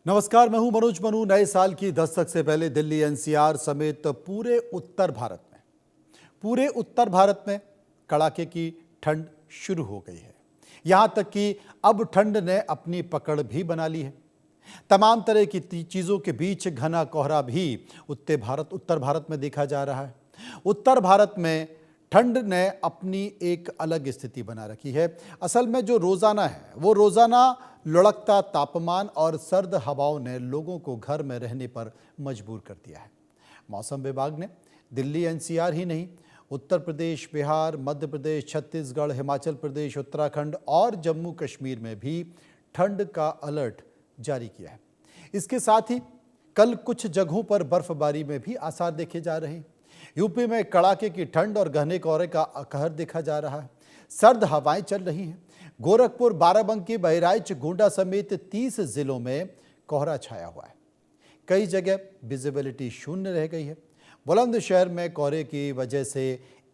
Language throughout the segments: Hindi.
नमस्कार, मैं हूं मनोज मनु। नए साल की दस्तक से पहले दिल्ली एनसीआर समेत पूरे उत्तर भारत में कड़ाके की ठंड शुरू हो गई है। यहां तक कि अब ठंड ने अपनी पकड़ भी बना ली है। तमाम तरह की चीजों के बीच घना कोहरा भी उत्तर भारत में देखा जा रहा है। उत्तर भारत में ठंड ने अपनी एक अलग स्थिति बना रखी है। असल में जो रोजाना है वो रोजाना लुढ़कता तापमान और सर्द हवाओं ने लोगों को घर में रहने पर मजबूर कर दिया है। मौसम विभाग ने दिल्ली एनसीआर ही नहीं, उत्तर प्रदेश, बिहार, मध्य प्रदेश, छत्तीसगढ़, हिमाचल प्रदेश, उत्तराखंड और जम्मू कश्मीर में भी ठंड का अलर्ट जारी किया है। इसके साथ ही कल कुछ जगहों पर बर्फबारी में भी आसार देखे जा रहे हैं। यूपी में कड़ाके की ठंड और घने कोहरे का कहर देखा जा रहा है। सर्द हवाएं चल रही हैं। गोरखपुर, बाराबंकी, बहराइच, गोंडा समेत 30 जिलों में कोहरा छाया हुआ है। कई जगह विजिबिलिटी शून्य रह गई है। बुलंदशहर में कोहरे की वजह से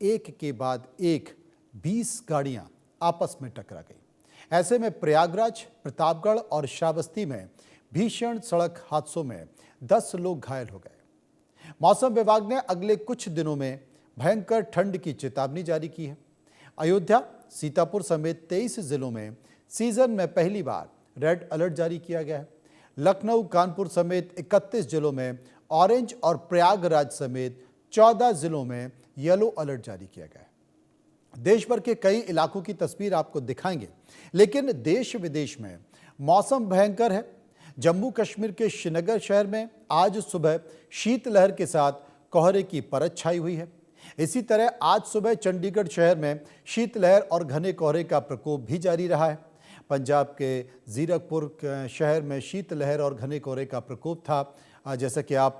एक के बाद एक 20 गाड़ियां आपस में टकरा गई। ऐसे में प्रयागराज, प्रतापगढ़ और श्रावस्ती में भीषण सड़क हादसों में 10 लोग घायल हो गए। मौसम विभाग ने अगले कुछ दिनों में भयंकर ठंड की चेतावनी जारी की है। अयोध्या, सीतापुर समेत 23 जिलों में सीजन में पहली बार रेड अलर्ट जारी किया गया है। लखनऊ, कानपुर समेत 31 जिलों में ऑरेंज और प्रयागराज समेत 14 जिलों में येलो अलर्ट जारी किया गया है। देश भर के कई इलाकों की तस्वीर आपको दिखाएंगे, लेकिन देश विदेश में मौसम भयंकर है। जम्मू कश्मीर के श्रीनगर शहर में आज सुबह शीतलहर के साथ कोहरे की परत छाई हुई है। इसी तरह आज सुबह चंडीगढ़ शहर में शीतलहर और घने कोहरे का प्रकोप भी जारी रहा है। पंजाब के जीरकपुर शहर में शीतलहर और घने कोहरे का प्रकोप था। जैसा कि आप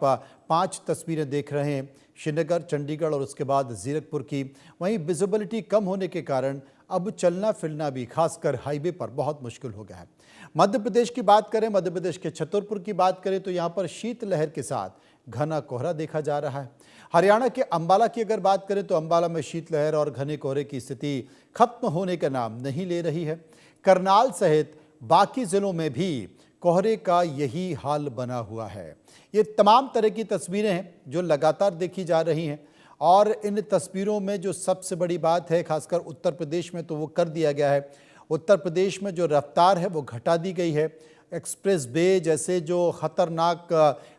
5 तस्वीरें देख रहे हैं, श्रीनगर, चंडीगढ़ और उसके बाद जीरकपुर की। वहीं विजिबिलिटी कम होने के कारण अब चलना फिरना भी खासकर हाईवे पर बहुत मुश्किल हो गया है। मध्य प्रदेश की बात करें, मध्य प्रदेश के छतरपुर की बात करें तो यहाँ पर शीतलहर के साथ घना कोहरा देखा जा रहा है। हरियाणा के अंबाला की अगर बात करें तो अंबाला में शीतलहर और घने कोहरे की स्थिति खत्म होने का नाम नहीं ले रही है। करनाल सहित बाकी जिलों में भी कोहरे का यही हाल बना हुआ है। ये तमाम तरह की तस्वीरें हैं जो लगातार देखी जा रही हैं और इन तस्वीरों में जो सबसे बड़ी बात है, खासकर उत्तर प्रदेश में तो वो कर दिया गया है। उत्तर प्रदेश में जो रफ्तार है वो घटा दी गई है। एक्सप्रेस वे जैसे जो खतरनाक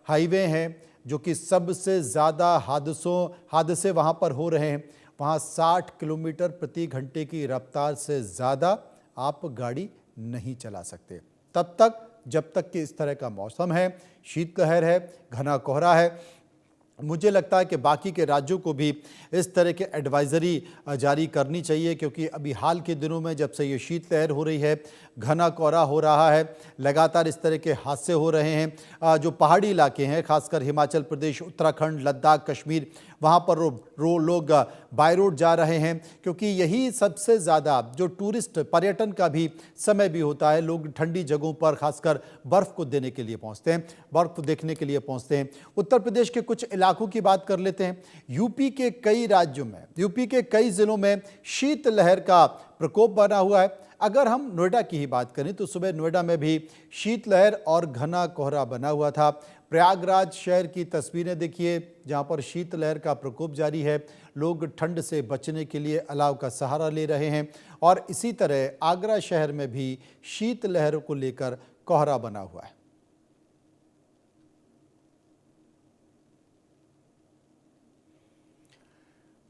हाईवे हैं, जो कि सबसे ज़्यादा हादसे वहाँ पर हो रहे हैं, वहाँ 60 किलोमीटर प्रति घंटे की रफ्तार से ज़्यादा आप गाड़ी नहीं चला सकते तब तक जब तक कि इस तरह का मौसम है, शीतलहर है, घना कोहरा है। मुझे लगता है कि बाकी के राज्यों को भी इस तरह के एडवाइज़री जारी करनी चाहिए, क्योंकि अभी हाल के दिनों में जब से ये शीतलहर हो रही है, घना कोहरा हो रहा है, लगातार इस तरह के हादसे हो रहे हैं। जो पहाड़ी इलाके हैं, खासकर हिमाचल प्रदेश, उत्तराखंड, लद्दाख, कश्मीर, वहाँ पर लोग बाय रोड जा रहे हैं, क्योंकि यही सबसे ज़्यादा जो टूरिस्ट पर्यटन का भी समय भी होता है। लोग ठंडी जगहों पर खासकर बर्फ़ को देने के लिए पहुँचते हैं, बर्फ़ देखने के लिए पहुँचते हैं। उत्तर प्रदेश के कुछ इलाकों की बात कर लेते हैं। यूपी के कई राज्यों में, यूपी के कई ज़िलों में शीतलहर का प्रकोप बना हुआ है। अगर हम नोएडा की ही बात करें तो सुबह नोएडा में भी शीतलहर और घना कोहरा बना हुआ था। प्रयागराज शहर की तस्वीरें देखिए, जहां पर शीतलहर का प्रकोप जारी है। लोग ठंड से बचने के लिए अलाव का सहारा ले रहे हैं। और इसी तरह आगरा शहर में भी शीतलहर को लेकर कोहरा बना हुआ है।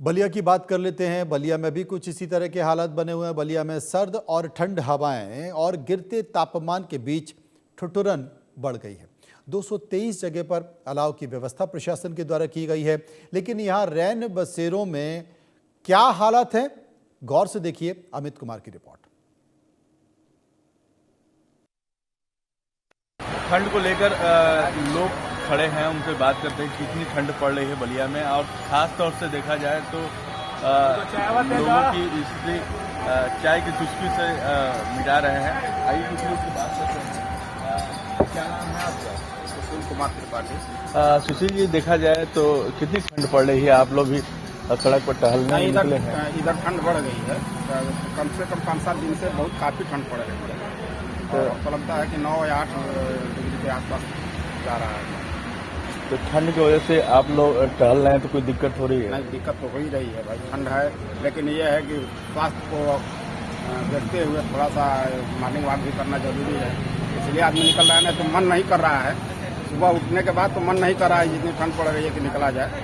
बलिया की बात कर लेते हैं। बलिया में भी कुछ इसी तरह के हालात बने हुए हैं। बलिया में सर्द और ठंड हवाएं और गिरते तापमान के बीच ठिठुरन बढ़ गई है। 223 जगह पर अलाव की व्यवस्था प्रशासन के द्वारा की गई है, लेकिन यहाँ रैन बसेरों में क्या हालात हैं, गौर से देखिए अमित कुमार की रिपोर्ट। ठंड को लेकर लोग खड़े हैं, उनसे बात करते हैं कितनी ठंड पड़ रही है बलिया में। और खास तौर से देखा जाए तो लोगों की स्थिति चाय की चुस्की से मिटा रहे हैं। आइए कुछ लोग से बात करते हैं। क्या नाम है आपका? सुशील कुमार त्रिपाठी। सुशील जी, देखा जाए तो कितनी ठंड पड़ रही है? आप लोग भी सड़क पर टहलने निकले हैं। इधर ठंड बढ़ गई है, कम से कम 5-7 दिन से बहुत काफी ठंड पड़ रही है। और हमको लगता है कि 9 या 8 डिग्री के आसपास जा रहा है। तो ठंड की वजह से आप लोग टहल रहे हैं तो कोई दिक्कत हो रही है? नहीं, दिक्कत तो हो ही रही है भाई, ठंड है, लेकिन ये है कि स्वास्थ्य को देखते हुए थोड़ा सा मॉर्निंग वॉक भी करना जरूरी है, इसलिए आदमी निकल रहा है। नहीं तो मन नहीं कर रहा है, सुबह उठने के बाद तो मन नहीं कर रहा है, जितनी ठंड पड़ रही है कि निकला जाए।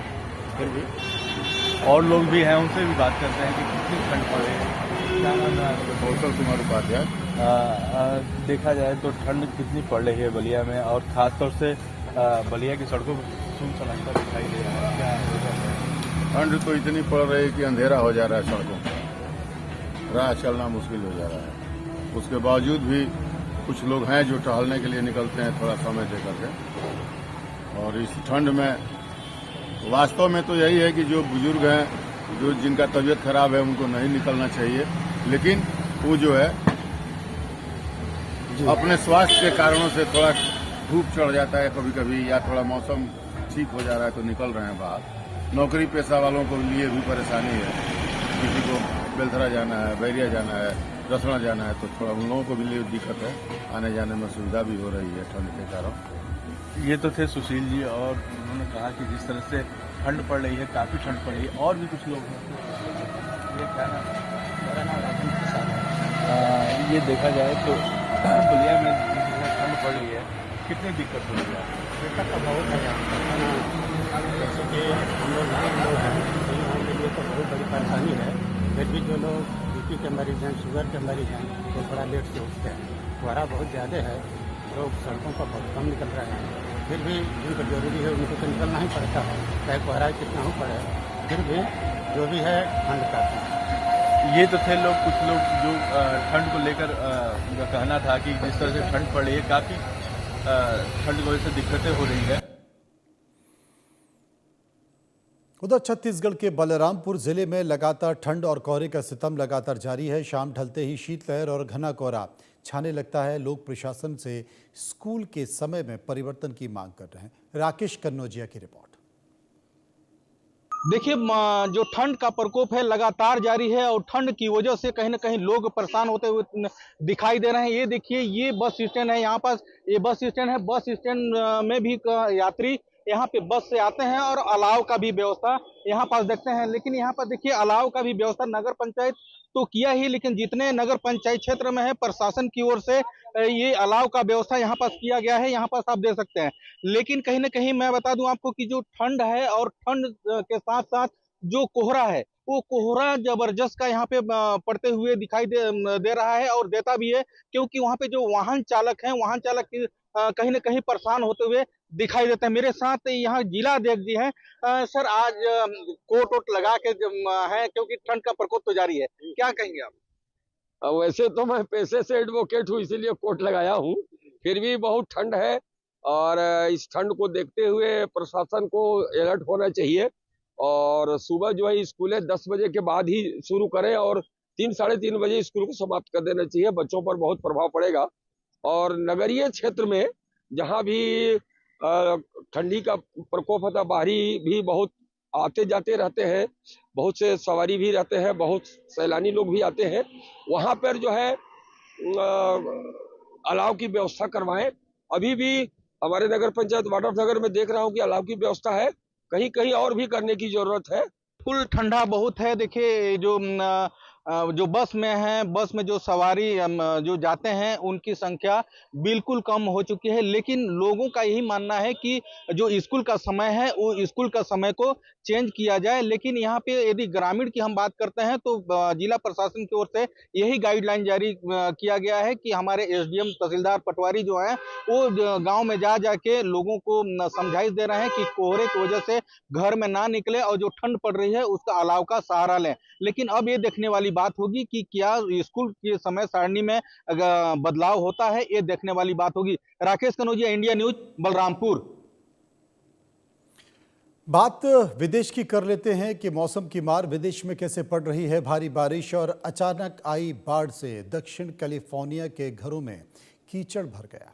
फिर भी और लोग भी हैं, उनसे भी बात करते हैं कि कितनी ठंड पड़ रही है। क्या नाम है आपका? कौशल कुमार उपाध्याय। देखा जाए तो ठंड कितनी पड़ रही है बलिया में, और खासतौर से बलिया की सड़कों पर सुनसनाटा दिखाई दे रहा है। क्या वजह है? ठंड तो इतनी पड़ रही है कि अंधेरा हो जा रहा है सड़कों पर, राह चलना मुश्किल हो जा रहा है। उसके बावजूद भी कुछ लोग हैं जो टहलने के लिए निकलते हैं थोड़ा समय दे करके। और इस ठंड में वास्तव में तो यही है कि जो बुजुर्ग हैं, जो जिनका तबीयत खराब है, उनको नहीं निकलना चाहिए, लेकिन वो जो है अपने स्वास्थ्य के कारणों से थोड़ा धूप चढ़ जाता है कभी कभी, या थोड़ा मौसम ठीक हो जा रहा है तो निकल रहे हैं बाहर। नौकरी पेशा वालों को लिए भी परेशानी है, किसी को बेलथरा जाना है, बैरिया जाना है, रसना जाना है, तो थोड़ा उन लोगों को भी लिए दिक्कत है, आने जाने में सुविधा भी हो रही है ठंड के कारण। ये तो थे सुशील जी, और उन्होंने कहा कि जिस तरह से ठंड पड़ रही है, काफ़ी ठंड पड़ रही है। और भी कुछ लोग हैं, ये क्या नाम है? मेरा नाम राजेंद्र प्रसाद है। ये देखा जाए तो बलिया में जिस तरह ठंड पड़ रही है, कितनी दिक्कत हो रही है? दिक्कत तो बहुत है यहाँ पर, जैसे कि हम लोग गरीब लोग हैं, इन लोगों के लिए तो बहुत बड़ी परेशानी है। फिर भी जो लोग बीपी के मरीज हैं, शुगर के मरीज हैं, वो थोड़ा लेट से उठते हैं। कोहरा बहुत ज़्यादा है, लोग सड़कों पर बहुत कम निकल रहे हैं। फिर भी जिनको जरूरी है उनको तो निकलना ही पड़ता है, चाहे कोहरा कितना हो पड़े, फिर भी जो भी है ठंड काफ़ी है। ये तो थे लोग, कुछ लोग जो ठंड को लेकर उनका कहना था कि जिस तरह से ठंड पड़ रही है, काफ़ी ठंड की वजह से दिक्कतें हो रही है। उधर छत्तीसगढ़ के बलरामपुर जिले में लगातार ठंड और कोहरे का सितम लगातार जारी है। शाम ढलते ही शीतलहर और घना कोहरा छाने लगता है। लोग प्रशासन से स्कूल के समय में परिवर्तन की मांग कर रहे हैं। राकेश कन्नौजिया की रिपोर्ट। देखिए, जो ठंड का प्रकोप है लगातार जारी है, और ठंड की वजह से कहीं ना कहीं लोग परेशान होते हुए दिखाई दे रहे हैं। ये देखिए, ये बस स्टैंड है, यहाँ पास ये बस स्टैंड है। बस स्टैंड में भी यात्री यहाँ पे बस से आते हैं, और अलाव का भी व्यवस्था यहाँ पास देखते हैं। लेकिन यहाँ पर देखिए, अलाव का भी व्यवस्था नगर पंचायत तो किया ही, लेकिन जितने नगर पंचायत क्षेत्र में है, प्रशासन की ओर से ये अलाव का व्यवस्था यहाँ पास किया गया है। यहाँ पास आप देख सकते हैं। लेकिन कहीं ना कहीं मैं बता दूं आपको कि जो ठंड है, और ठंड के साथ साथ जो कोहरा है, वो कोहरा जबरदस्त का यहाँ पे पड़ते हुए दिखाई दे रहा है, और देता भी है, क्योंकि वहाँ पे जो वाहन चालक हैं, वाहन चालक कहीं ना कहीं परेशान होते हुए दिखाई देता है। मेरे साथ यहाँ जिला अध्यक्ष जी हैं। सर, आज कोट वोट लगा के है, क्योंकि ठंड का प्रकोप तो जारी है, क्या कहेंगे आप? वैसे तो मैं पेशे से एडवोकेट हूँ, इसीलिए कोट लगाया हूँ। फिर भी बहुत ठंड है, और इस ठंड को देखते हुए प्रशासन को अलर्ट होना चाहिए। और सुबह जो है स्कूलें 10 बजे के बाद ही शुरू करें, और 3 साढ़े 3 बजे स्कूल को समाप्त कर देना चाहिए। बच्चों पर बहुत प्रभाव पड़ेगा। और नगरीय क्षेत्र में जहाँ भी ठंडी का प्रकोप होता, बाहरी भी बहुत आते जाते रहते हैं, बहुत से सवारी भी रहते हैं, बहुत सैलानी लोग भी आते हैं। वहां पर जो है अलाव की व्यवस्था करवाएं। अभी भी हमारे नगर पंचायत वाड्रफ नगर में देख रहा हूं कि अलाव की व्यवस्था है, कहीं कहीं और भी करने की जरूरत है। बिल्कुल ठंडा बहुत है। देखिए, जो बस में है, बस में जो सवारी जो जाते हैं, उनकी संख्या बिल्कुल कम हो चुकी है। लेकिन लोगों का यही मानना है कि जो स्कूल का समय है, वो स्कूल का समय को चेंज किया जाए। लेकिन यहाँ पे यदि ग्रामीण की हम बात करते हैं, तो जिला प्रशासन की ओर से यही गाइडलाइन जारी किया गया है कि हमारे एसडीएम तहसीलदार पटवारी जो हैं, वो गाँव में जा जाके लोगों को समझाइश दे रहे हैं कि कोहरे की वजह से घर में ना निकले, और जो ठंड पड़ रही है उसका अलाव का सहारा लें। लेकिन अब ये देखने वाली बात होगी कि क्या स्कूल के समय सारणी में बदलाव होता है, ये देखने वाली बात होगी। Rakesh Kanaujia, India news, Balrampur. बात विदेश की कर लेते हैं कि मौसम की मार विदेश में कैसे पड़ रही है। भारी बारिश और अचानक आई बाढ़ से दक्षिण कैलिफोर्निया के घरों में कीचड़ भर गया।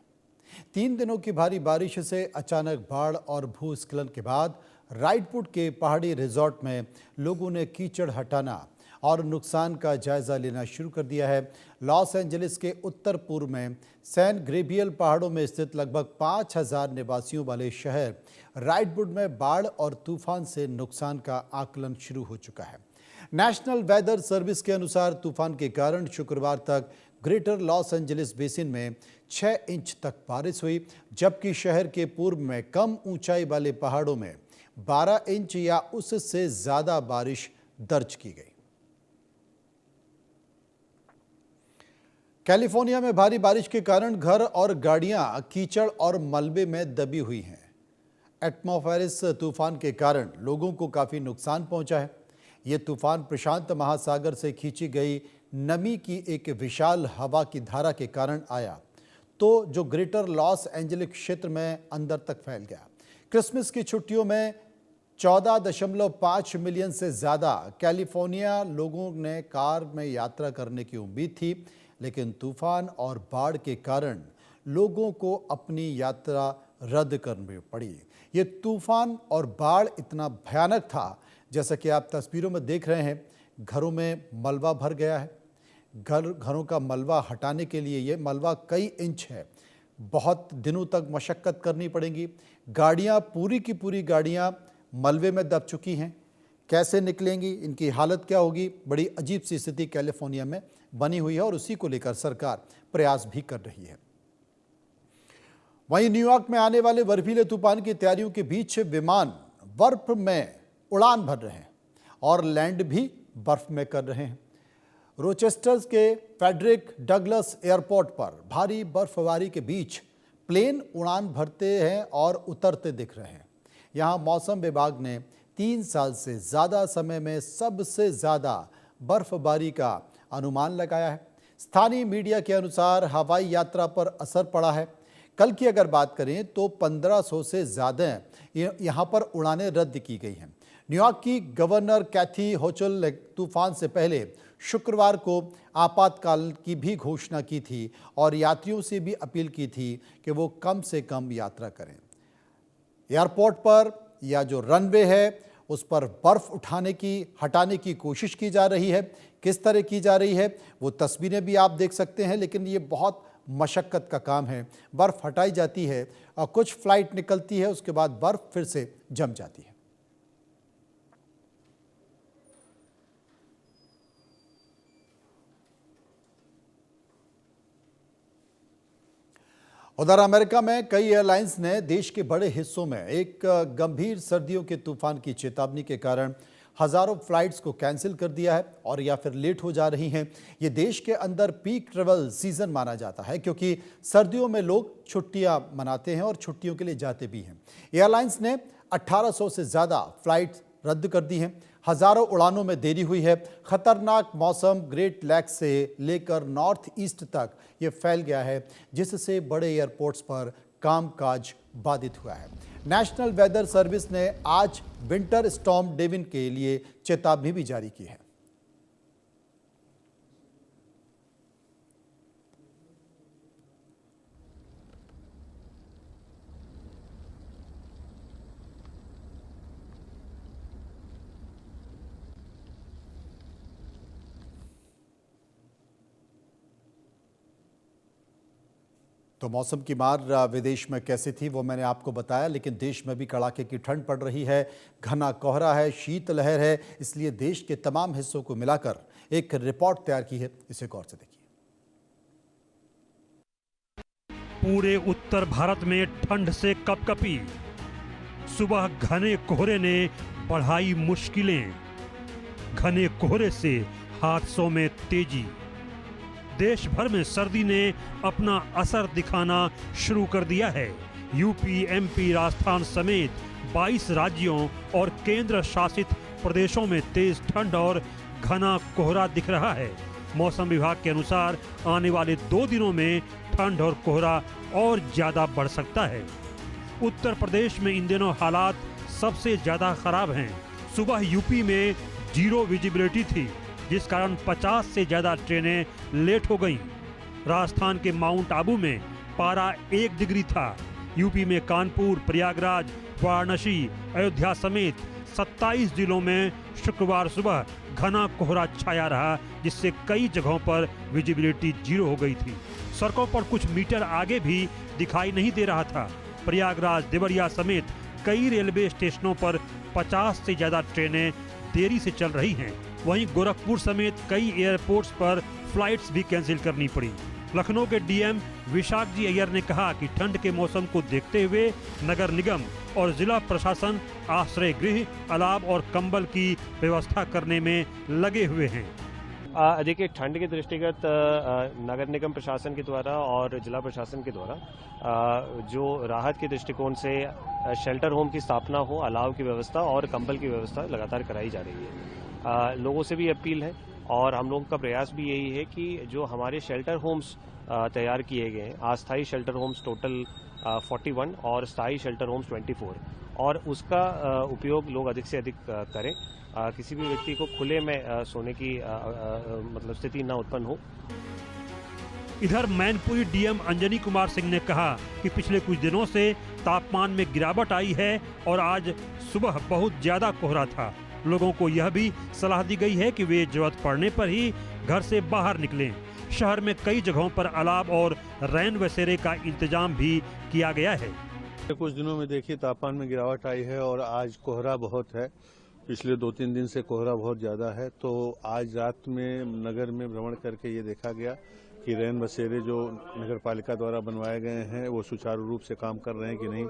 3 दिनों की भारी बारिश से अचानक बाढ़ और भूस्खलन के बाद राइडवुड के पहाड़ी रिजॉर्ट में लोगों ने कीचड़ हटाना और नुकसान का जायजा लेना शुरू कर दिया है। लॉस एंजलिस के उत्तर पूर्व में सैन ग्रेबियल पहाड़ों में स्थित लगभग 5000 निवासियों वाले शहर राइडवुड में बाढ़ और तूफान से नुकसान का आकलन शुरू हो चुका है। नेशनल वेदर सर्विस के अनुसार तूफान के कारण शुक्रवार तक ग्रेटर लॉस एंजलिस बेसिन में 6 इंच तक बारिश हुई, जबकि शहर के पूर्व में कम ऊंचाई वाले पहाड़ों में 12 इंच या उससे ज्यादा बारिश दर्ज की गई। कैलिफोर्निया में भारी बारिश के कारण घर और गाड़ियां कीचड़ और मलबे में दबी हुई हैं। एटमॉस्फेरिक तूफान के कारण लोगों को काफी नुकसान पहुंचा है। ये तूफान प्रशांत महासागर से खींची गई नमी की एक विशाल हवा की धारा के कारण आया तो जो ग्रेटर लॉस एंजलिस क्षेत्र में अंदर तक फैल गया। क्रिसमस की छुट्टियों में 14.5 मिलियन से ज़्यादा कैलिफोर्निया लोगों ने कार में यात्रा करने की उम्मीद थी, लेकिन तूफान और बाढ़ के कारण लोगों को अपनी यात्रा रद्द करनी पड़ी। ये तूफान और बाढ़ इतना भयानक था, जैसा कि आप तस्वीरों में देख रहे हैं, घरों में मलबा भर गया है। घरों का मलबा हटाने के लिए ये मलबा कई इंच है, बहुत दिनों तक मशक्क़त करनी पड़ेगी। गाड़ियाँ पूरी की पूरी गाड़ियाँ मलबे में दब चुकी हैं। कैसे निकलेंगी, इनकी हालत क्या होगी, बड़ी अजीब सी स्थिति कैलिफोर्निया में बनी हुई है और उसी को लेकर सरकार प्रयास भी कर रही है। वहीं न्यूयॉर्क में आने वाले बर्फीले तूफान की तैयारियों के बीच विमान बर्फ में उड़ान भर रहे हैं और लैंड भी बर्फ में कर रहे हैं। रोचेस्टर के फ्रेडरिक डगलस एयरपोर्ट पर भारी बर्फबारी के बीच प्लेन उड़ान भरते हैं और उतरते दिख रहे हैं। यहाँ मौसम विभाग ने 3 साल से ज़्यादा समय में सबसे ज़्यादा बर्फबारी का अनुमान लगाया है। स्थानीय मीडिया के अनुसार हवाई यात्रा पर असर पड़ा है। कल की अगर बात करें तो 1500 से ज़्यादा यहाँ पर उड़ानें रद्द की गई हैं। न्यूयॉर्क की गवर्नर कैथी होचुल ने तूफान से पहले शुक्रवार को आपातकाल की भी घोषणा की थी और यात्रियों से भी अपील की थी कि वो कम से कम यात्रा करें। एयरपोर्ट पर या जो रनवे है उस पर बर्फ हटाने की कोशिश की जा रही है। किस तरह की जा रही है वो तस्वीरें भी आप देख सकते हैं, लेकिन ये बहुत मशक्क़त का काम है। बर्फ हटाई जाती है और कुछ फ्लाइट निकलती है, उसके बाद बर्फ फिर से जम जाती है। उधर अमेरिका में कई एयरलाइंस ने देश के बड़े हिस्सों में एक गंभीर सर्दियों के तूफान की चेतावनी के कारण हजारों फ्लाइट्स को कैंसिल कर दिया है और या फिर लेट हो जा रही हैं। ये देश के अंदर पीक ट्रैवल सीजन माना जाता है, क्योंकि सर्दियों में लोग छुट्टियां मनाते हैं और छुट्टियों के लिए जाते भी हैं। एयरलाइंस ने 1800 से ज़्यादा फ्लाइट रद्द कर दी हैं। हजारों उड़ानों में देरी हुई है। खतरनाक मौसम ग्रेट लैक्स से लेकर नॉर्थ ईस्ट तक ये फैल गया है, जिससे बड़े एयरपोर्ट्स पर कामकाज बाधित हुआ है। नेशनल वेदर सर्विस ने आज विंटर स्टॉर्म डेविन के लिए चेतावनी भी जारी की है। तो मौसम की मार विदेश में कैसी थी वो मैंने आपको बताया, लेकिन देश में भी कड़ाके की ठंड पड़ रही है। घना कोहरा है, शीतलहर है, इसलिए देश के तमाम हिस्सों को मिलाकर एक रिपोर्ट तैयार की है। इसे गौर से देखिए। पूरे उत्तर भारत में ठंड से कपकपी। सुबह घने कोहरे ने बढ़ाई मुश्किलें। घने कोहरे से हादसों में तेजी। देश भर में सर्दी ने अपना असर दिखाना शुरू कर दिया है। यूपी, एमपी, राजस्थान समेत 22 राज्यों और केंद्र शासित प्रदेशों में तेज ठंड और घना कोहरा दिख रहा है। मौसम विभाग के अनुसार आने वाले 2 दिनों में ठंड और कोहरा और ज्यादा बढ़ सकता है। उत्तर प्रदेश में इन दिनों हालात सबसे ज्यादा खराब हैं। सुबह यूपी में 0 विजिबिलिटी थी, जिस कारण 50 से ज्यादा ट्रेनें लेट हो गईं। राजस्थान के माउंट आबू में पारा 1 डिग्री था। यूपी में कानपुर, प्रयागराज, वाराणसी, अयोध्या समेत 27 जिलों में शुक्रवार सुबह घना कोहरा छाया रहा, जिससे कई जगहों पर विजिबिलिटी 0 हो गई थी। सड़कों पर कुछ मीटर आगे भी दिखाई नहीं दे रहा था। प्रयागराज, देवरिया समेत कई रेलवे स्टेशनों पर 50 से ज्यादा ट्रेनें देरी से चल रही हैं। वहीं गोरखपुर समेत कई एयरपोर्ट्स पर फ्लाइट्स भी कैंसिल करनी पड़ी। लखनऊ के डीएम विशाख जी अय्यर ने कहा कि ठंड के मौसम को देखते हुए नगर निगम और जिला प्रशासन आश्रय गृह, अलाव और कंबल की व्यवस्था करने में लगे हुए हैं। देखिए, ठंड के दृष्टिगत नगर निगम प्रशासन के द्वारा और जिला प्रशासन के द्वारा जो राहत के दृष्टिकोण से शेल्टर होम की स्थापना हो, अलाव की व्यवस्था और कंबल की व्यवस्था लगातार कराई जा रही है। लोगों से भी अपील है और हम लोगों का प्रयास भी यही है कि जो हमारे शेल्टर होम्स तैयार किए गए हैं, अस्थायी शेल्टर होम्स टोटल 41 और स्थायी शेल्टर होम्स 24, और उसका उपयोग लोग अधिक से अधिक करें। किसी भी व्यक्ति को खुले में सोने की मतलब स्थिति न उत्पन्न हो। इधर मैनपुरी डीएम अंजनी कुमार सिंह ने कहा कि पिछले कुछ दिनों से तापमान में गिरावट आई है और आज सुबह बहुत ज्यादा कोहरा था। लोगों को यह भी सलाह दी गई है कि वे जरूरत पड़ने पर ही घर से बाहर निकलें। शहर में कई जगहों पर अलाव और रैन बसेरे का इंतजाम भी किया गया है। कुछ दिनों में देखिए तापमान में गिरावट आई है और आज कोहरा बहुत है। पिछले 2-3 दिन से कोहरा बहुत ज़्यादा है, तो आज रात में नगर में भ्रमण करके ये देखा गया कि रैन बसेरे जो नगर पालिका द्वारा बनवाए गए हैं वो सुचारू रूप से काम कर रहे हैं कि नहीं,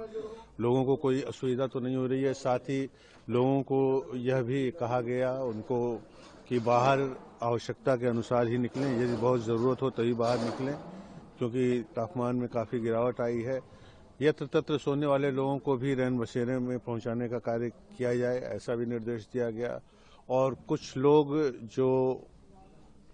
लोगों को कोई असुविधा तो नहीं हो रही है। साथ ही लोगों को यह भी कहा गया उनको कि बाहर आवश्यकता के अनुसार ही निकलें, यदि बहुत ज़रूरत हो तभी बाहर निकलें, क्योंकि तापमान में काफ़ी गिरावट आई है। यत्र तत्र सोने वाले लोगों को भी रैन बसेरे में पहुंचाने का कार्य किया जाए, ऐसा भी निर्देश दिया गया। और कुछ लोग जो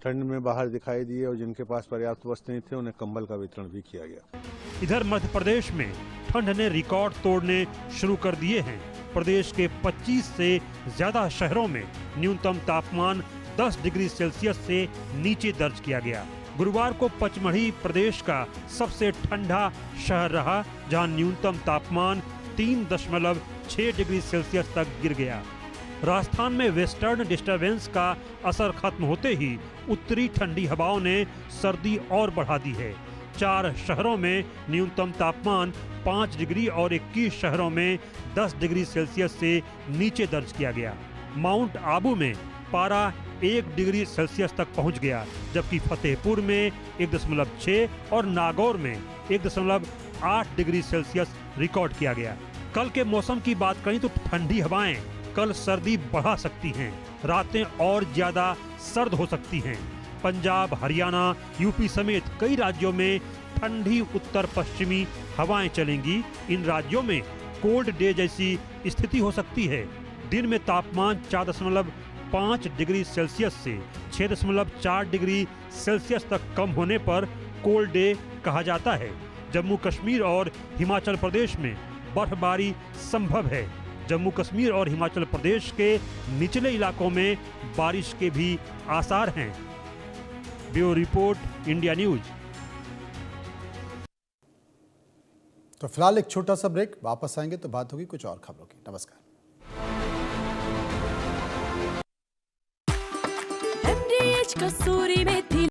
ठंड में बाहर दिखाई दिए और जिनके पास पर्याप्त वस्त्र नहीं थे, उन्हें कंबल का वितरण भी किया गया। इधर मध्य प्रदेश में ठंड ने रिकॉर्ड तोड़ने शुरू कर दिए हैं। प्रदेश के 25 से ज्यादा शहरों में न्यूनतम तापमान 10 डिग्री सेल्सियस से नीचे दर्ज किया गया। गुरुवार को पचमढ़ी प्रदेश का सबसे ठंडा शहर रहा, जहां न्यूनतम तापमान 3.6 डिग्री सेल्सियस तक गिर गया। राजस्थान में वेस्टर्न डिस्टर्बेंस का असर खत्म होते ही उत्तरी ठंडी हवाओं ने सर्दी और बढ़ा दी है। 4 शहरों में न्यूनतम तापमान 5 डिग्री और 21 शहरों में 10 डिग्री सेल्सियस से नीचे दर्ज किया गया। माउंट आबू में पारा 1 डिग्री सेल्सियस तक पहुंच गया, जबकि फतेहपुर में 1.6 और नागौर में 1.8 डिग्री सेल्सियस रिकॉर्ड किया गया। कल के मौसम की बात करें तो ठंडी हवाएं कल सर्दी बढ़ा सकती हैं, रातें और ज्यादा सर्द हो सकती हैं। पंजाब, हरियाणा, यूपी समेत कई राज्यों में ठंडी उत्तर पश्चिमी हवाएं चलेंगी। इन राज्यों में कोल्ड डे जैसी स्थिति हो सकती है। दिन में तापमान 4.5 डिग्री सेल्सियस से 6.4 डिग्री सेल्सियस तक कम होने पर कोल्ड डे कहा जाता है। जम्मू कश्मीर और हिमाचल प्रदेश में बर्फबारी संभव है। जम्मू कश्मीर और हिमाचल प्रदेश के निचले इलाकों में बारिश के भी आसार हैं। Bureau report, India news. तो फिलहाल एक छोटा सा ब्रेक, वापस आएंगे तो बात होगी कुछ और खबरों की। नमस्कार। कसूरी में थी